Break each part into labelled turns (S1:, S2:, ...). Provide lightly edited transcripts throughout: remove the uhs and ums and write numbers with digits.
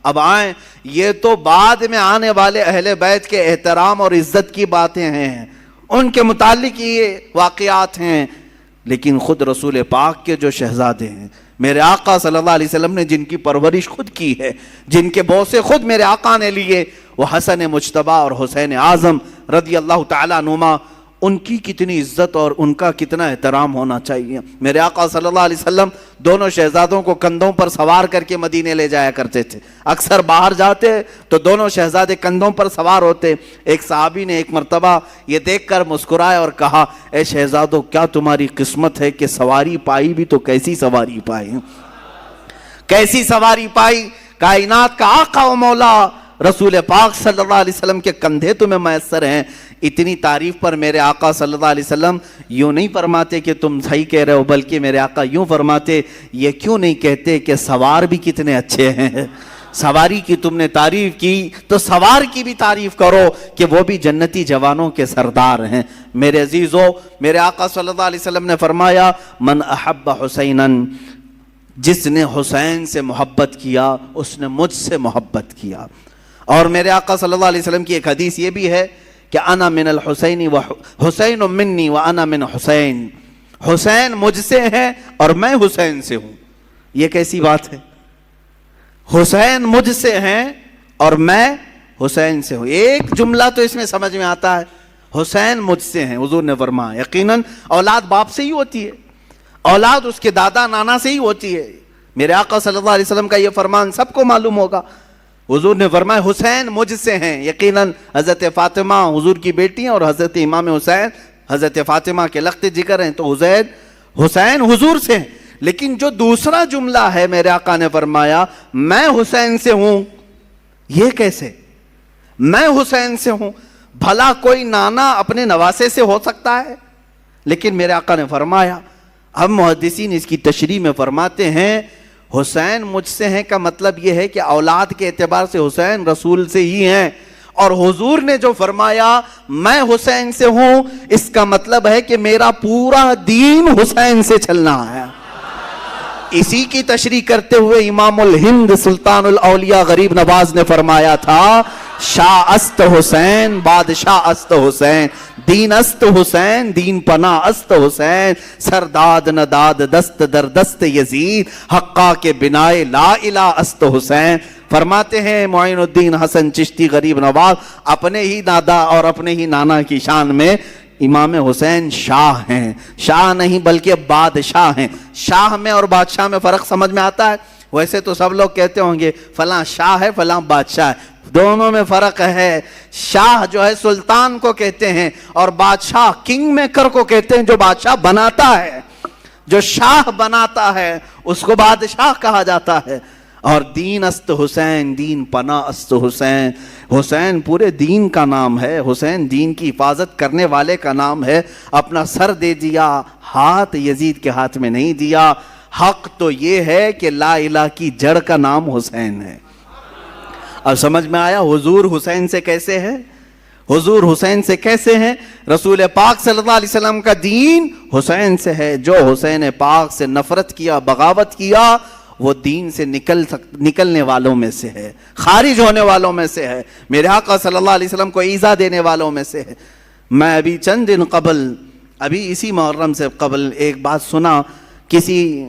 S1: اب آئیں، یہ تو بعد میں آنے والے اہل بیت کے احترام اور عزت کی باتیں ہیں، ان کے متعلق یہ واقعات ہیں، لیکن خود رسول پاک کے جو شہزادے ہیں، میرے آقا صلی اللہ علیہ وسلم نے جن کی پرورش خود کی ہے، جن کے بوسے خود میرے آقا نے لیے، وہ حسن مجتبی اور حسین اعظم رضی اللہ تعالیٰ عنہما، ان کی کتنی عزت اور ان کا کتنا احترام ہونا چاہیے۔ میرے آقا صلی اللہ علیہ وسلم دونوں شہزادوں کو کندھوں پر سوار کر کے مدینے لے جایا کرتے تھے۔ اکثر باہر جاتے تو دونوں شہزادے کندھوں پر سوار ہوتے۔ ایک صحابی نے ایک مرتبہ یہ دیکھ کر مسکرائے اور کہا، اے شہزادوں، کیا تمہاری قسمت ہے کہ سواری پائی بھی تو کیسی سواری پائی، کیسی سواری پائی، کائنات کا آقا و مولا رسول پاک صلی اللہ علیہ وسلم کے کندھے تمہیں میسر ہیں۔ اتنی تعریف پر میرے آقا صلی اللہ علیہ وسلم یوں نہیں فرماتے کہ تم صحیح کہہ رہے ہو، بلکہ میرے آقا یوں فرماتے، یہ کیوں نہیں کہتے کہ سوار بھی کتنے اچھے ہیں، سواری کی تم نے تعریف کی تو سوار کی بھی تعریف کرو کہ وہ بھی جنتی جوانوں کے سردار ہیں۔ میرے عزیزو، میرے آقا صلی اللہ علیہ وسلم نے فرمایا، من احب حسینا، جس نے حسین سے محبت کیا اس نے مجھ سے محبت کیا۔ اور میرے آقا صلی اللہ علیہ وسلم کی ایک حدیث یہ بھی ہے کہ انا من الحسین و حسین منی و انا من حسین، حسین مجھ سے ہے اور میں حسین سے ہوں۔ یہ کیسی بات ہے؟ حسین مجھ سے ہیں اور میں حسین سے ہوں۔ ایک جملہ تو اس میں سمجھ میں آتا ہے، حسین مجھ سے ہیں۔ حضور نے فرمایا یقیناً اولاد باپ سے ہی ہوتی ہے، اولاد اس کے دادا نانا سے ہی ہوتی ہے۔ میرے آقا صلی اللہ علیہ وسلم کا یہ فرمان سب کو معلوم ہوگا۔ حضور نے فرمایا حسین مجھ سے ہیں، یقیناً حضرت فاطمہ حضور کی بیٹی ہیں اور حضرت امام حسین حضرت فاطمہ کے لخت جگر ہیں، تو حسین حضور سے ہیں۔ لیکن جو دوسرا جملہ ہے، میرے آقا نے فرمایا میں حسین سے ہوں، یہ کیسے؟ میں حسین سے ہوں، بھلا کوئی نانا اپنے نواسے سے ہو سکتا ہے؟ لیکن میرے آقا نے فرمایا، ہم محدثین اس کی تشریح میں فرماتے ہیں حسین مجھ سے ہیں کا مطلب یہ ہے کہ اولاد کے اعتبار سے حسین رسول سے ہی ہیں، اور حضور نے جو فرمایا میں حسین سے ہوں، اس کا مطلب ہے کہ میرا پورا دین حسین سے چلنا ہے۔ اسی کی تشریح کرتے ہوئے امام الہند سلطان الاولیاء غریب نواز نے فرمایا تھا، شاہ است حسین بادشاہ است حسین، دین است حسین دین پناہ است حسین، سرداد نداد دست در دست یزید، حقا کے بنائے لا الہ است حسین۔ فرماتے ہیں معین الدین حسن چشتی غریب نواز اپنے ہی دادا اور اپنے ہی نانا کی شان میں امام حسین شاہ ہیں، شاہ نہیں بلکہ بادشاہ ہیں۔ شاہ میں اور بادشاہ میں فرق سمجھ میں آتا ہے؟ ویسے تو سب لوگ کہتے ہوں گے فلاں شاہ ہے فلاں بادشاہ ہے، دونوں میں فرق ہے۔ شاہ جو ہے سلطان کو کہتے ہیں، اور بادشاہ کنگ میکر کو کہتے ہیں، جو بادشاہ بناتا ہے، جو شاہ بناتا ہے اس کو بادشاہ کہا جاتا ہے۔ اور دین است حسین دین پناہ است حسین، حسین پورے دین کا نام ہے، حسین دین کی حفاظت کرنے والے کا نام ہے۔ اپنا سر دے دیا، ہاتھ یزید کے ہاتھ میں نہیں دیا۔ حق تو یہ ہے کہ لا الہ کی جڑ کا نام حسین ہے۔ اب سمجھ میں آیا حضور حسین سے کیسے ہے؟ حضور حسین سے کیسے ہیں؟ رسول پاک صلی اللہ علیہ وسلم کا دین حسین سے ہے۔ جو حسین پاک سے نفرت کیا، بغاوت کیا، وہ دین سے نکلنے والوں میں سے ہے، خارج ہونے والوں میں سے ہے، میرے آقا صلی اللہ علیہ وسلم کو ایذا دینے والوں میں سے ہے۔ میں ابھی چند دن قبل، ابھی اسی محرم سے قبل ایک بات سنا، کسی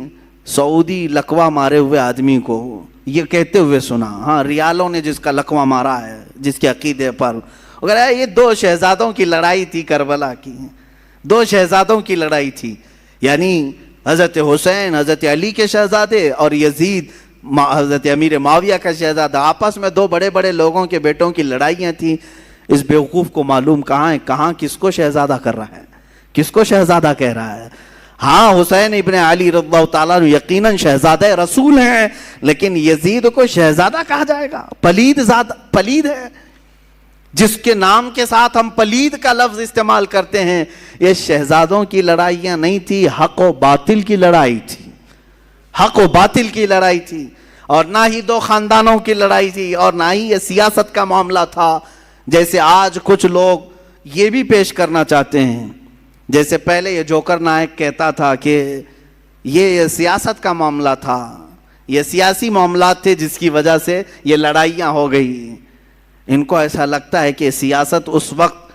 S1: سعودی لقوہ مارے ہوئے آدمی کو یہ کہتے ہوئے سنا، ہاں ریالوں نے جس کا لقوہ مارا ہے جس کے عقیدے پر، اگر یہ دو شہزادوں کی لڑائی تھی کربلا کی، دو شہزادوں کی لڑائی تھی، یعنی حضرت حسین حضرت علی کے شہزادے اور یزید حضرت امیر معاویہ کا شہزادہ، آپس میں دو بڑے بڑے لوگوں کے بیٹوں کی لڑائیاں تھیں۔ اس بیوقوف کو معلوم کہاں ہے، کہاں کس کو شہزادہ کر رہا ہے، کس کو شہزادہ کہہ رہا ہے۔ ہاں حسین ابن علی رضی اللہ تعالیٰ یقیناً شہزادہ رسول ہیں، لیکن یزید کو شہزادہ کہا جائے گا؟ پلید ہے، جس کے نام کے ساتھ ہم پلید کا لفظ استعمال کرتے ہیں۔ یہ شہزادوں کی لڑائیاں نہیں تھی، حق و باطل کی لڑائی تھی، حق و باطل کی لڑائی تھی، اور نہ ہی دو خاندانوں کی لڑائی تھی، اور نہ ہی یہ سیاست کا معاملہ تھا جیسے آج کچھ لوگ یہ بھی پیش کرنا چاہتے ہیں۔ جیسے پہلے یہ جوکر نائک کہتا تھا کہ یہ سیاست کا معاملہ تھا، یہ سیاسی معاملات تھے جس کی وجہ سے یہ لڑائیاں ہو گئی. ان کو ایسا لگتا ہے کہ سیاست اس وقت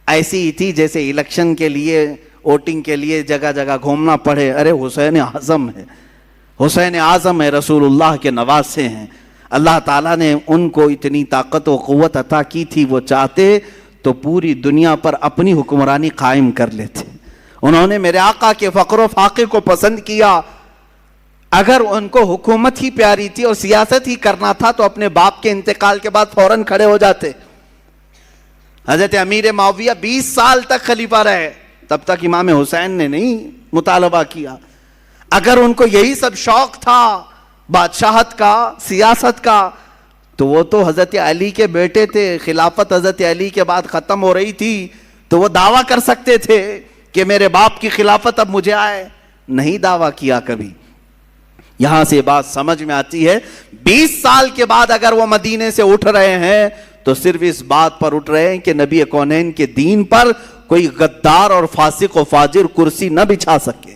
S1: ایسی ہی تھی جیسے الیکشن کے لیے ووٹنگ کے لیے جگہ جگہ گھومنا پڑے. ارے حسین اعظم ہے, حسین اعظم ہے, رسول اللہ کے نواسے ہیں. اللہ تعالیٰ نے ان کو اتنی طاقت و قوت عطا کی تھی, وہ چاہتے تو پوری دنیا پر اپنی حکمرانی قائم کر لیتے. انہوں نے میرے آقا کے فقر و فاقے کو پسند کیا. اگر ان کو حکومت ہی پیاری تھی اور سیاست ہی کرنا تھا تو اپنے باپ کے انتقال کے بعد فوراً کھڑے ہو جاتے. حضرت امیر معاویہ 20 سال تک خلیفہ رہے, تب تک امام حسین نے نہیں مطالبہ کیا. اگر ان کو یہی سب شوق تھا بادشاہت کا, سیاست کا, تو وہ تو حضرت علی کے بیٹے تھے. خلافت حضرت علی کے بعد ختم ہو رہی تھی تو وہ دعویٰ کر سکتے تھے کہ میرے باپ کی خلافت اب مجھے آئے. نہیں دعویٰ کیا کبھی. یہاں سے بات سمجھ میں آتی ہے 20 سال کے بعد اگر وہ مدینے سے اٹھ رہے ہیں تو صرف اس بات پر اٹھ رہے ہیں کہ نبی کونین کے دین پر کوئی غدار اور فاسق و فاجر کرسی نہ بچھا سکے.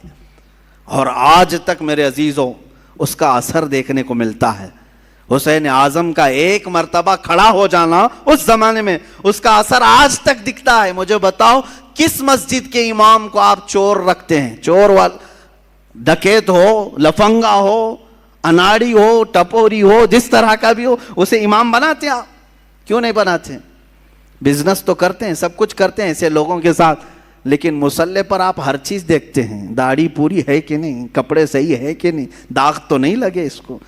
S1: اور آج تک میرے عزیزوں اس کا اثر دیکھنے کو ملتا ہے. حسین اعظم کا ایک مرتبہ کھڑا ہو جانا اس زمانے میں, اس کا اثر آج تک دکھتا ہے. مجھے بتاؤ کس مسجد کے امام کو آپ چور رکھتے ہیں؟ چور ڈکیت ہو, لفنگا ہو, اناڑی ہو, ٹپوری ہو, جس طرح کا بھی ہو, اسے امام بناتے ہیں آپ؟ کیوں نہیں بناتے؟ بزنس تو کرتے ہیں, سب کچھ کرتے ہیں ایسے لوگوں کے ساتھ, لیکن مصلے پر آپ ہر چیز دیکھتے ہیں. داڑھی پوری ہے کہ نہیں, کپڑے صحیح ہے کہ نہیں, داغ تو نہیں لگے اس کو.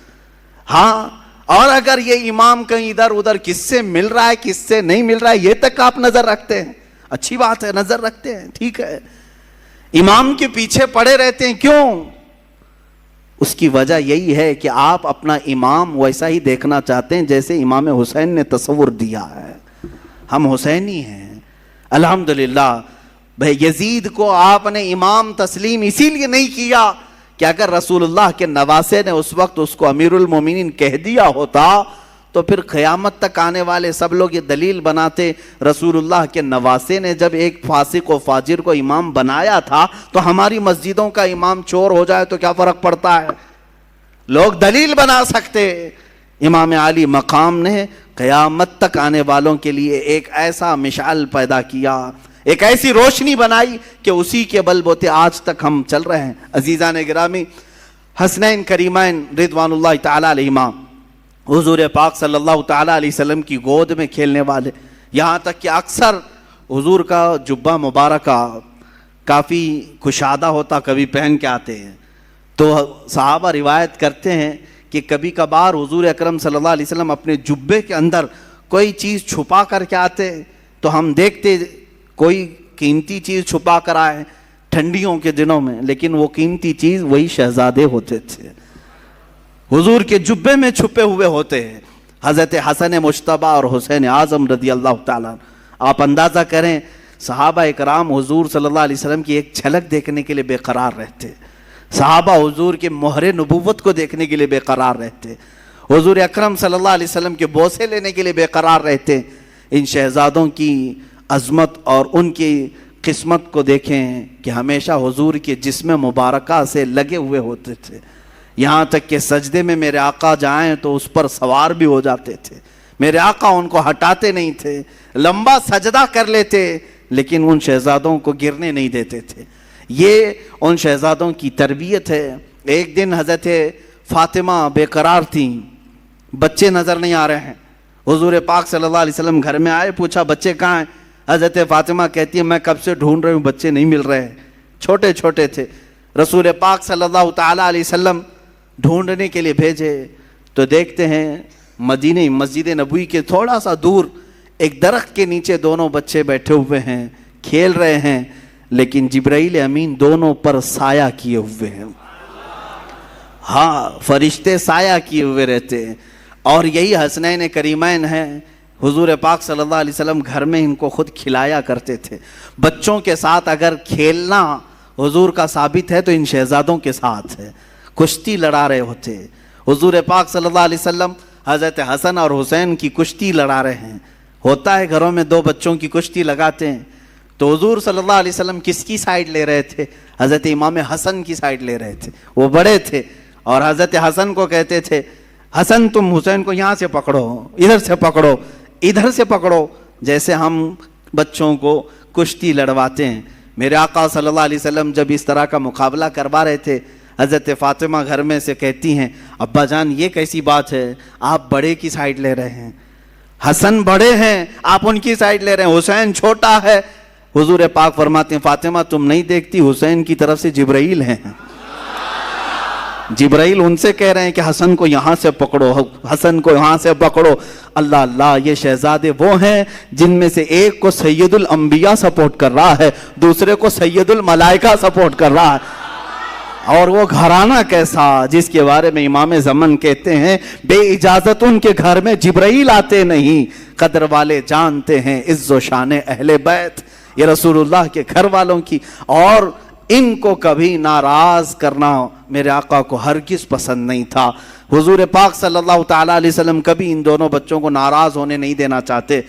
S1: ہاں, اور اگر یہ امام کہیں ادھر ادھر کس سے مل رہا ہے کس سے نہیں مل رہا ہے یہ تک آپ نظر رکھتے ہیں. اچھی بات ہے, نظر رکھتے ہیں, ٹھیک ہے. امام کے پیچھے پڑے رہتے ہیں, کیوں؟ اس کی وجہ یہی ہے کہ آپ اپنا امام ویسا ہی دیکھنا چاہتے ہیں جیسے امام حسین نے تصور دیا ہے. ہم حسینی ہیں الحمدللہ. بھائی یزید کو آپ نے امام تسلیم اسی لیے نہیں کیا کہ اگر رسول اللہ کے نواسے نے اس وقت اس کو امیر المومنین کہہ دیا ہوتا تو پھر قیامت تک آنے والے سب لوگ یہ دلیل بناتے رسول اللہ کے نواسے نے جب ایک فاسق و فاجر کو امام بنایا تھا تو ہماری مسجدوں کا امام چور ہو جائے تو کیا فرق پڑتا ہے؟ لوگ دلیل بنا سکتے. امام علی مقام نے قیامت تک آنے والوں کے لیے ایک ایسا مشعل پیدا کیا, ایک ایسی روشنی بنائی کہ اسی کے بل بوتے آج تک ہم چل رہے ہیں. عزیزان گرامی, حسنین کریمین رضوان اللہ تعالی علیہما حضور پاک صلی اللہ تعالی علیہ وسلم کی گود میں کھیلنے والے, یہاں تک کہ اکثر حضور کا جبہ مبارکہ کافی کشادہ ہوتا, کبھی پہن کے آتے ہیں. تو صحابہ روایت کرتے ہیں کہ کبھی کبھار حضور اکرم صلی اللہ علیہ وسلم اپنے جبے کے اندر کوئی چیز چھپا کر کے آتے تو ہم دیکھتے کوئی قیمتی چیز چھپا کر آئے ٹھنڈیوں کے دنوں میں, لیکن وہ قیمتی چیز وہی شہزادے ہوتے تھے, حضور کے جبے میں چھپے ہوئے ہوتے ہیں. حضرت حسن مجتبیٰ اور حسین اعظم رضی اللہ تعالیٰ. آپ اندازہ کریں صحابہ اکرام حضور صلی اللہ علیہ وسلم کی ایک جھلک دیکھنے کے لیے بے قرار رہتے, صحابہ حضور کے مہر نبوت کو دیکھنے کے لیے بے قرار رہتے, حضور اکرم صلی اللہ علیہ وسلم کے بوسے لینے کے لیے بے قرار رہتے. ان شہزادوں کی عظمت اور ان کی قسمت کو دیکھیں کہ ہمیشہ حضور کے جسم مبارکہ سے لگے ہوئے ہوتے تھے, یہاں تک کہ سجدے میں میرے آقا جائیں تو اس پر سوار بھی ہو جاتے تھے. میرے آقا ان کو ہٹاتے نہیں تھے, لمبا سجدہ کر لیتے لیکن ان شہزادوں کو گرنے نہیں دیتے تھے. یہ ان شہزادوں کی تربیت ہے. ایک دن حضرت فاطمہ بے قرار تھیں, بچے نظر نہیں آ رہے ہیں. حضور پاک صلی اللہ علیہ وسلم گھر میں آئے, پوچھا بچے کہاں ہیں؟ حضرت فاطمہ کہتی ہے میں کب سے ڈھونڈ رہی ہوں, بچے نہیں مل رہے, چھوٹے چھوٹے تھے. رسول پاک صلی اللہ تعالی علیہ وسلم ڈھونڈنے کے لیے بھیجے تو دیکھتے ہیں مدینے مسجد نبوی کے تھوڑا سا دور ایک درخت کے نیچے دونوں بچے بیٹھے ہوئے ہیں, کھیل رہے ہیں, لیکن جبرائیل امین دونوں پر سایہ کیے ہوئے ہیں. ہاں, فرشتے سایہ کیے ہوئے رہتے ہیں. اور یہی حسنین کریمین ہیں, حضور پاک صلی اللہ علیہ وسلم گھر میں ان کو خود کھلایا کرتے تھے. بچوں کے ساتھ اگر کھیلنا حضور کا ثابت ہے تو ان شہزادوں کے ساتھ ہے. کشتی لڑا رہے ہوتے حضور پاک صلی اللہ علیہ وسلم, حضرت حسن اور حسین کی کشتی لڑا رہے ہیں. ہوتا ہے گھروں میں دو بچوں کی کشتی لگاتے ہیں تو حضور صلی اللہ علیہ وسلم کس کی سائیڈ لے رہے تھے؟ حضرت امام حسن کی سائیڈ لے رہے تھے, وہ بڑے تھے. اور حضرت حسن کو کہتے تھے حسن تم حسین کو یہاں سے پکڑو، ادھر سے پکڑو، ادھر سے پکڑو، جیسے ہم بچوں کو کشتی لڑواتے ہیں۔ میرے آقا صلی اللہ علیہ وسلم جب اس طرح کا مقابلہ کروا رہے تھے، حضرت فاطمہ گھر میں سے کہتی ہیں ابا جان یہ کیسی بات ہے، آپ بڑے کی سائیڈ لے رہے ہیں، حسن بڑے ہیں آپ ان کی سائیڈ لے رہے ہیں، حسین چھوٹا ہے۔ حضور پاک فرماتے ہیں فاطمہ تم نہیں دیکھتی حسین کی طرف سے جبرائیل ہیں، جبرائیل ان سے کہہ رہے ہیں کہ حسن کو یہاں سے پکڑو، حسن کو یہاں سے پکڑو۔ اللہ اللہ، یہ شہزادے وہ ہیں جن میں سے ایک کو سید الانبیاء سپورٹ کر رہا ہے، دوسرے کو سید الملائکہ سپورٹ کر رہا ہے۔ اور وہ گھرانہ کیسا جس کے بارے میں امام زمن کہتے ہیں بے اجازت ان کے گھر میں جبرائیل آتے نہیں، قدر والے جانتے ہیں عز و شان اہل بیت، یہ رسول اللہ کے گھر والوں کی، اور ان کو کبھی ناراض کرنا میرے آقا کو ہرگز پسند نہیں تھا۔ حضور پاک صلی اللہ تعالیٰ علیہ وسلم کبھی ان دونوں بچوں کو ناراض ہونے نہیں دینا چاہتے۔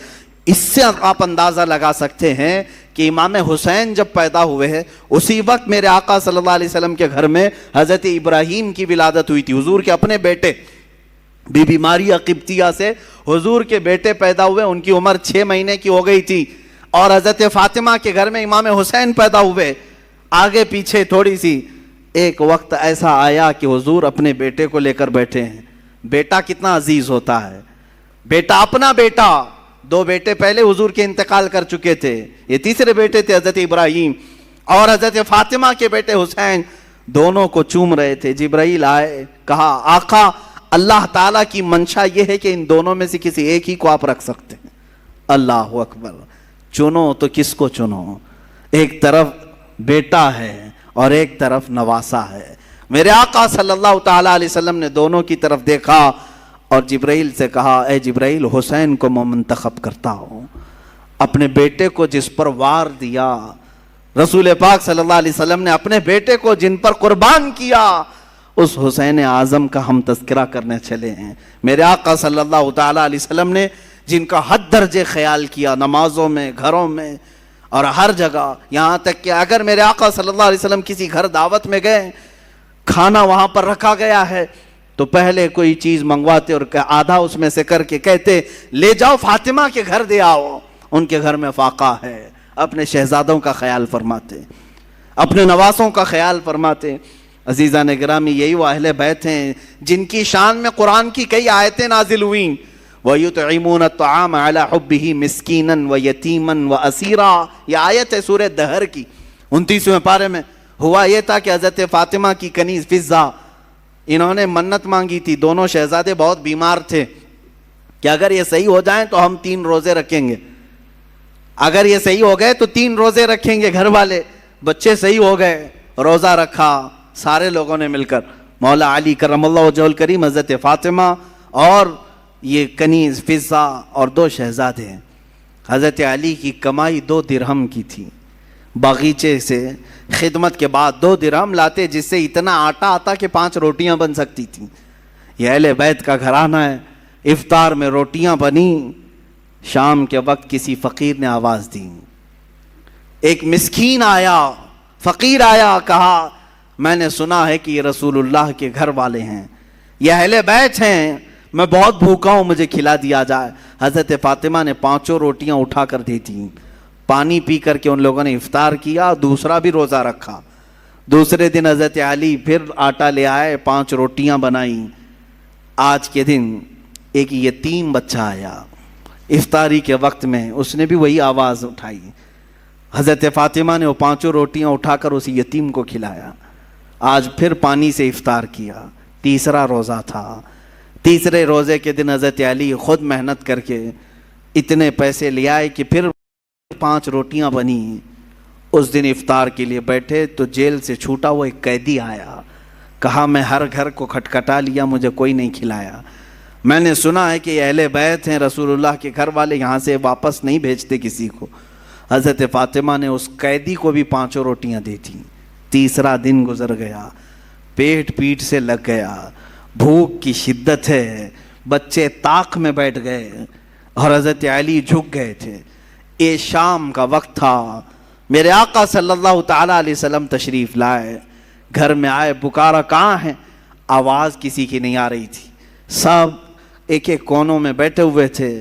S1: اس سے آپ اندازہ لگا سکتے ہیں کہ امام حسین جب پیدا ہوئے ہیں اسی وقت میرے آقا صلی اللہ علیہ وسلم کے گھر میں حضرت ابراہیم کی ولادت ہوئی تھی، حضور کے اپنے بیٹے۔ بی بی ماریہ قبطیہ سے حضور کے بیٹے پیدا ہوئے، ان کی عمر 6 مہینے کی ہو گئی تھی، اور حضرت فاطمہ کے گھر میں امام حسین پیدا ہوئے۔ آگے پیچھے تھوڑی سی ایک وقت ایسا آیا کہ حضور اپنے بیٹے کو لے کر بیٹھے ہیں۔ بیٹا کتنا عزیز ہوتا ہے، بیٹا اپنا بیٹا، 2 بیٹے پہلے حضور کے انتقال کر چکے تھے، یہ تیسرے بیٹے تھے حضرت ابراہیم، اور حضرت فاطمہ کے بیٹے حسین، دونوں کو چوم رہے تھے۔ جبرائیل آئے، کہا آقا اللہ تعالیٰ کی منشا یہ ہے کہ ان دونوں میں سے کسی ایک ہی کو آپ رکھ سکتے ہیں۔ اللہ اکبر، چنو تو کس کو چنو، ایک طرف بیٹا ہے اور ایک طرف نواسا ہے۔ میرے آقا صلی اللہ تعالیٰ علیہ وسلم نے دونوں کی طرف دیکھا اور جبرائیل سے کہا اے جبرائیل حسین کو میں منتخب کرتا ہوں، اپنے بیٹے کو جس پر وار دیا، رسول پاک صلی اللہ علیہ وسلم نے اپنے بیٹے کو جن پر قربان کیا، اس حسین اعظم کا ہم تذکرہ کرنے چلے ہیں۔ میرے آقا صلی اللہ تعالیٰ علیہ وسلم نے جن کا حد درجے خیال کیا، نمازوں میں، گھروں میں اور ہر جگہ، یہاں تک کہ اگر میرے آقا صلی اللہ علیہ وسلم کسی گھر دعوت میں گئے، کھانا وہاں پر رکھا گیا ہے تو پہلے کوئی چیز منگواتے اور آدھا اس میں سے کر کے کہتے لے جاؤ فاطمہ کے گھر دے آؤ، ان کے گھر میں فاقہ ہے۔ اپنے شہزادوں کا خیال فرماتے، اپنے نواسوں کا خیال فرماتے۔ عزیزان گرامی، یہی وہ اہل بیت ہیں جن کی شان میں قرآن کی کئی آیتیں نازل ہوئیں۔ وَيُطْعِمُونَ الطَّعَامَ عَلَى حُبِّهِ مِسْكِينًا وَيَتِيمًا وَأَسِيرًا، یہ آیت ہے سورہ دہر کی 29ویں پارے میں۔ ہوا یہ تھا کہ حضرت فاطمہ کی کنیز فضہ، انہوں نے منت مانگی تھی، دونوں شہزادے بہت بیمار تھے کہ اگر یہ صحیح ہو جائیں تو ہم 3 روزے رکھیں گے، اگر یہ صحیح ہو گئے تو 3 روزے رکھیں گے۔ گھر والے، بچے صحیح ہو گئے، روزہ رکھا سارے لوگوں نے مل کر، مولا علی کرم اللہ وجہہ الکریم، حضرت فاطمہ اور یہ کنیز فضہ اور 2 شہزادے۔ حضرت علی کی کمائی 2 درہم کی تھی، باغیچے سے خدمت کے بعد 2 درہم لاتے جس سے اتنا آٹا آتا کہ 5 روٹیاں بن سکتی تھیں۔ یہ اہل بیت کا گھرانہ ہے۔ افطار میں روٹیاں بنی، شام کے وقت کسی فقیر نے آواز دی، ایک مسکین آیا، فقیر آیا، کہا میں نے سنا ہے کہ یہ رسول اللہ کے گھر والے ہیں، یہ اہل بیت ہیں، میں بہت بھوکا ہوں، مجھے کھلا دیا جائے۔ حضرت فاطمہ نے 5 روٹیاں اٹھا کر دی تھیں، پانی پی کر کے ان لوگوں نے افطار کیا، دوسرا بھی روزہ رکھا۔ دوسرے دن حضرت علی پھر آٹا لے آئے، 5 روٹیاں بنائیں۔ آج کے دن ایک یتیم بچہ آیا، افطاری کے وقت میں اس نے بھی وہی آواز اٹھائی، حضرت فاطمہ نے وہ 5 روٹیاں اٹھا کر اس یتیم کو کھلایا۔ آج پھر پانی سے افطار کیا، تیسرا روزہ تھا۔ تیسرے روزے کے دن حضرت علی خود محنت کر کے اتنے پیسے لے آئے کہ پھر 5 روٹیاں بنی۔ اس دن افطار کے لیے بیٹھے تو جیل سے چھوٹا ہوا ایک قیدی آیا، کہا میں ہر گھر کو کھٹکھٹا لیا، مجھے کوئی نہیں کھلایا، میں نے سنا ہے کہ یہ اہل بیت ہیں، رسول اللہ کے گھر والے، یہاں سے واپس نہیں بھیجتے کسی کو۔ حضرت فاطمہ نے اس قیدی کو بھی 5 روٹیاں دی تھیں۔ تیسرا دن گزر گیا، پیٹ پیٹ سے لگ گیا، بھوک کی شدت ہے، بچے طاق میں بیٹھ گئے اور حضرت علی جھک گئے تھے۔ یہ شام کا وقت تھا، میرے آقا صلی اللہ تعالیٰ علیہ وسلم تشریف لائے، گھر میں آئے، پکارا کہاں ہیں؟ آواز کسی کی نہیں آ رہی تھی، سب ایک ایک کونوں میں بیٹھے ہوئے تھے۔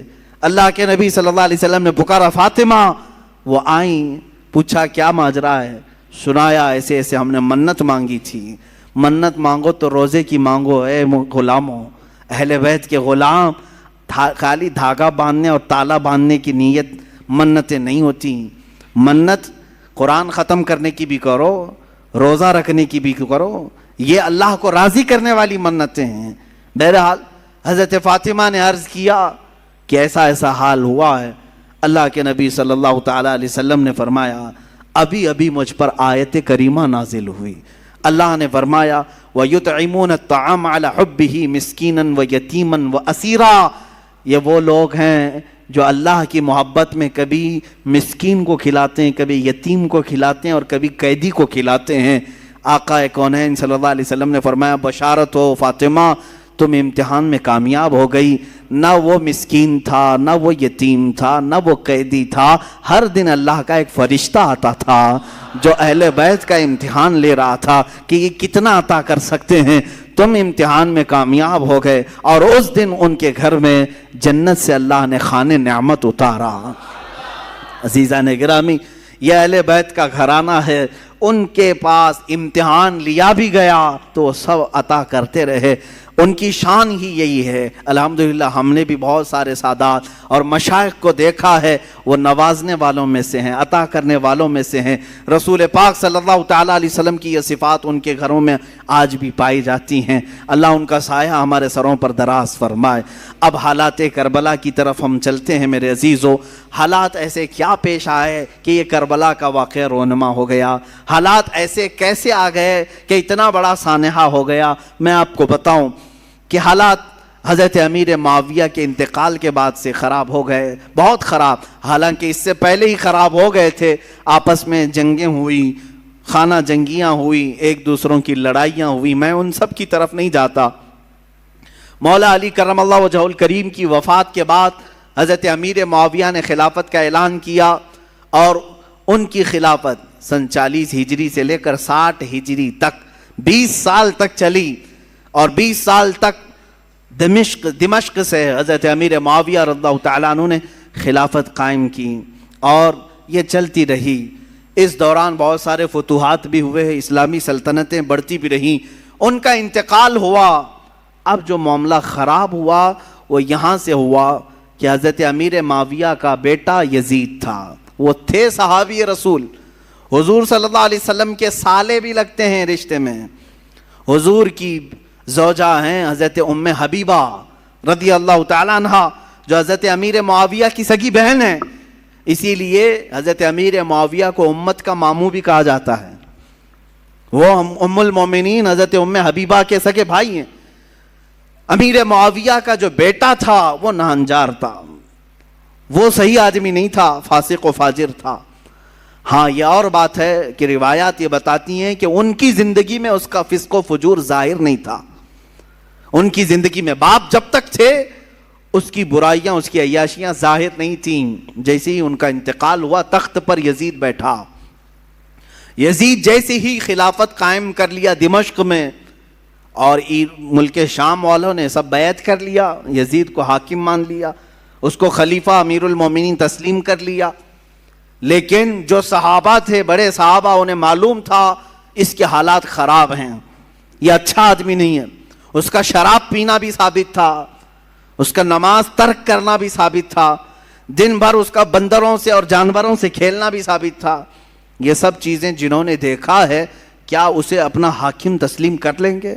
S1: اللہ کے نبی صلی اللہ علیہ وسلم نے پکارا فاطمہ، وہ آئیں، پوچھا کیا ماجرا ہے، سنایا ایسے ایسے ہم نے منت مانگی تھی۔ منت مانگو تو روزے کی مانگو اے غلاموں، اہل بیت کے غلام، خالی دھاگا باندھنے اور تالا باندھنے کی نیت منتیں نہیں ہوتی۔ منت قرآن ختم کرنے کی بھی کرو، روزہ رکھنے کی بھی کرو، یہ اللہ کو راضی کرنے والی منتیں ہیں۔ بہرحال حضرت فاطمہ نے عرض کیا کہ ایسا ایسا حال ہوا ہے۔ اللہ کے نبی صلی اللہ تعالیٰ علیہ وسلم نے فرمایا ابھی ابھی مجھ پر آیت کریمہ نازل ہوئی۔ اللہ نے فرمایا وَيُطْعِمُونَ الطَّعَامَ عَلَى حُبِّهِ مِسْكِينًا وَيَتِيمًا وَأَسِيرًا، یہ وہ لوگ ہیں جو اللہ کی محبت میں کبھی مسکین کو کھلاتے ہیں، کبھی یتیم کو کھلاتے ہیں اور کبھی قیدی کو کھلاتے ہیں۔ آقا کونین صلی اللہ علیہ وسلم نے فرمایا بشارت ہو فاطمہ، تم امتحان میں کامیاب ہو گئی، نہ وہ مسکین تھا، نہ وہ یتیم تھا، نہ وہ قیدی تھا، ہر دن اللہ کا ایک فرشتہ آتا تھا جو اہل بیت کا امتحان لے رہا تھا کہ یہ کتنا عطا کر سکتے ہیں۔ تم امتحان میں کامیاب ہو گئے اور اس دن ان کے گھر میں جنت سے اللہ نے خوان نعمت اتارا۔ عزیزان گرامی، یہ اہل بیت کا گھرانہ ہے، ان کے پاس امتحان لیا بھی گیا تو وہ سب عطا کرتے رہے، ان کی شان ہی یہی ہے۔ الحمدللہ ہم نے بھی بہت سارے سادات اور مشائخ کو دیکھا ہے، وہ نوازنے والوں میں سے ہیں، عطا کرنے والوں میں سے ہیں۔ رسول پاک صلی اللہ تعالیٰ علیہ وسلم کی یہ صفات ان کے گھروں میں آج بھی پائی جاتی ہیں۔ اللہ ان کا سایہ ہمارے سروں پر دراز فرمائے۔ اب حالات کربلا کی طرف ہم چلتے ہیں میرے عزیزو۔ حالات ایسے کیا پیش آئے کہ یہ کربلا کا واقعہ رونما ہو گیا؟ حالات ایسے کیسے آ گئے کہ اتنا بڑا سانحہ ہو گیا؟ میں آپ کو بتاؤں کہ حالات حضرت امیر معاویہ کے انتقال کے بعد سے خراب ہو گئے، بہت خراب، حالانکہ اس سے پہلے ہی خراب ہو گئے تھے۔ آپس میں جنگیں ہوئی، خانہ جنگیاں ہوئی، ایک دوسروں کی لڑائیاں ہوئی، میں ان سب کی طرف نہیں جاتا۔ مولا علی کرم اللہ وجہہ الکریم کی وفات کے بعد حضرت امیر معاویہ نے خلافت کا اعلان کیا اور ان کی خلافت سن 40 ہجری سے لے کر 60 ہجری تک 20 سال تک چلی، اور 20 سال تک دمشق سے حضرت امیر معاویہ رضی اللہ تعالیٰ عنہ نے خلافت قائم کی اور یہ چلتی رہی۔ اس دوران بہت سارے فتوحات بھی ہوئے، اسلامی سلطنتیں بڑھتی بھی رہیں، ان کا انتقال ہوا۔ اب جو معاملہ خراب ہوا وہ یہاں سے ہوا کہ حضرت امیر معاویہ کا بیٹا یزید تھا، وہ تھے صحابی رسول، حضور صلی اللہ علیہ وسلم کے سالے بھی لگتے ہیں رشتے میں، حضور کی زوجہ ہیں حضرت ام حبیبہ رضی اللہ تعالیٰ عنہ جو حضرت امیر معاویہ کی سگی بہن ہے، اسی لیے حضرت امیر معاویہ کو امت کا ماموں بھی کہا جاتا ہے۔ وہ ام المومنین حضرت ام حبیبہ کے سگے بھائی ہیں۔ امیر معاویہ کا جو بیٹا تھا وہ ناہنجار تھا، وہ صحیح آدمی نہیں تھا، فاسق و فاجر تھا۔ ہاں یہ اور بات ہے کہ روایات یہ بتاتی ہیں کہ ان کی زندگی میں اس کا فسق و فجور ظاہر نہیں تھا، ان کی زندگی میں باپ جب تک تھے اس کی برائیاں، اس کی عیاشیاں ظاہر نہیں تھیں۔ جیسے ہی ان کا انتقال ہوا تخت پر یزید بیٹھا، یزید جیسے ہی خلافت قائم کر لیا دمشق میں، اور ملک شام والوں نے سب بیعت کر لیا، یزید کو حاکم مان لیا، اس کو خلیفہ امیر المومنین تسلیم کر لیا۔ لیکن جو صحابہ تھے، بڑے صحابہ، انہیں معلوم تھا اس کے حالات خراب ہیں، یہ اچھا آدمی نہیں ہے۔ اس کا شراب پینا بھی ثابت تھا، اس کا نماز ترک کرنا بھی ثابت تھا، دن بھر اس کا بندروں سے اور جانوروں سے کھیلنا بھی ثابت تھا۔ یہ سب چیزیں جنہوں نے دیکھا ہے، کیا اسے اپنا حاکم تسلیم کر لیں گے؟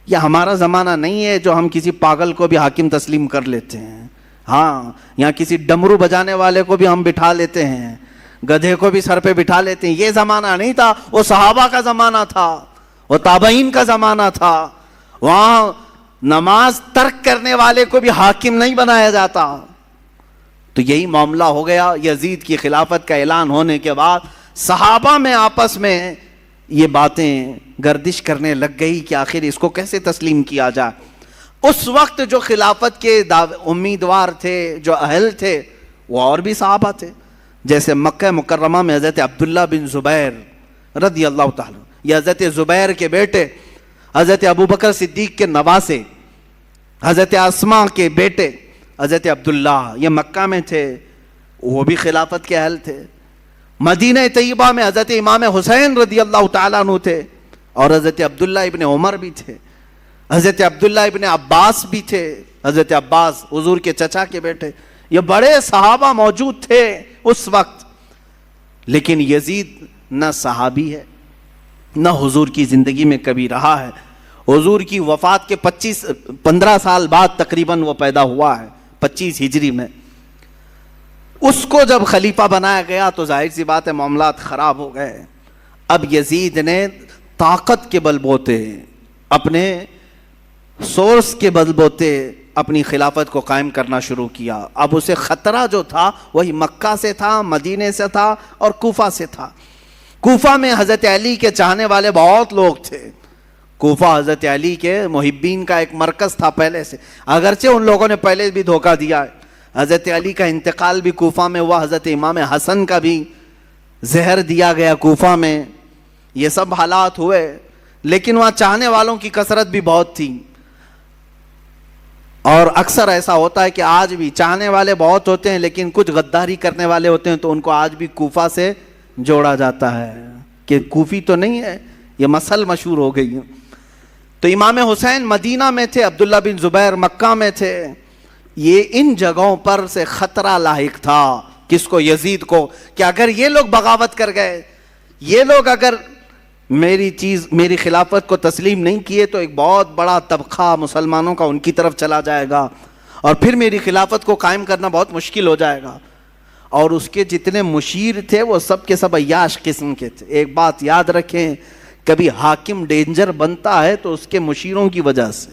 S1: یہ ہمارا زمانہ نہیں ہے جو ہم کسی پاگل کو بھی حاکم تسلیم کر لیتے ہیں۔ ہاں، یہاں کسی ڈمرو بجانے والے کو بھی ہم بٹھا لیتے ہیں، گدھے کو بھی سر پہ بٹھا لیتے ہیں۔ یہ زمانہ نہیں تھا، وہ صحابہ کا زمانہ تھا، وہ تابعین کا زمانہ تھا۔ وہاں نماز ترک کرنے والے کو بھی حاکم نہیں بنایا جاتا۔ تو یہی معاملہ ہو گیا۔ یزید کی خلافت کا اعلان ہونے کے بعد صحابہ میں آپس میں یہ باتیں گردش کرنے لگ گئی کہ آخر اس کو کیسے تسلیم کیا جائے۔ اس وقت جو خلافت کے امیدوار تھے، جو اہل تھے، وہ اور بھی صحابہ تھے، جیسے مکہ مکرمہ میں حضرت عبداللہ بن زبیر رضی اللہ تعالیٰ، یہ حضرت زبیر کے بیٹے حضرت ابو بکر صدیق کے نواسے، حضرت اسما کے بیٹے حضرت عبداللہ، یہ مکہ میں تھے، وہ بھی خلافت کے اہل تھے۔ مدینہ طیبہ میں حضرت امام حسین رضی اللہ تعالیٰ عنہ تھے، اور حضرت عبداللہ ابن عمر بھی تھے، حضرت عبداللہ ابن عباس بھی تھے، حضرت عباس حضور کے چچا کے بیٹے، یہ بڑے صحابہ موجود تھے اس وقت۔ لیکن یزید نہ صحابی ہے، نہ حضور کی زندگی میں کبھی رہا ہے۔ حضور کی وفات کے 15 سال بعد تقریباً وہ پیدا ہوا ہے، 25 ہجری میں۔ اس کو جب خلیفہ بنایا گیا تو ظاہر سی بات ہے معاملات خراب ہو گئے۔ اب یزید نے طاقت کے بل بوتے، اپنے سورس کے بل بوتے اپنی خلافت کو قائم کرنا شروع کیا۔ اب اسے خطرہ جو تھا وہی مکہ سے تھا، مدینے سے تھا اور کوفہ سے تھا۔ کوفہ میں حضرت علی کے چاہنے والے بہت لوگ تھے۔ کوفہ حضرت علی کے محبین کا ایک مرکز تھا پہلے سے، اگرچہ ان لوگوں نے پہلے بھی دھوکہ دیا ہے۔ حضرت علی کا انتقال بھی کوفہ میں ہوا، حضرت امام حسن کا بھی زہر دیا گیا کوفہ میں، یہ سب حالات ہوئے، لیکن وہاں چاہنے والوں کی کثرت بھی بہت تھی۔ اور اکثر ایسا ہوتا ہے کہ آج بھی چاہنے والے بہت ہوتے ہیں لیکن کچھ غداری کرنے والے ہوتے ہیں، تو ان کو آج بھی کوفہ سے جوڑا جاتا ہے کہ کوفی تو نہیں ہے، یہ مسل مشہور ہو گئی ہے۔ تو امام حسین مدینہ میں تھے، عبداللہ بن زبیر مکہ میں تھے۔ یہ ان جگہوں پر سے خطرہ لاحق تھا کس کو؟ یزید کو، کہ اگر یہ لوگ بغاوت کر گئے، یہ لوگ اگر میری خلافت کو تسلیم نہیں کیے تو ایک بہت بڑا طبقہ مسلمانوں کا ان کی طرف چلا جائے گا، اور پھر میری خلافت کو قائم کرنا بہت مشکل ہو جائے گا۔ اور اس کے جتنے مشیر تھے وہ سب کے سب عیاش قسم کے تھے۔ ایک بات یاد رکھیں، کبھی حاکم ڈینجر بنتا ہے تو اس کے مشیروں کی وجہ سے۔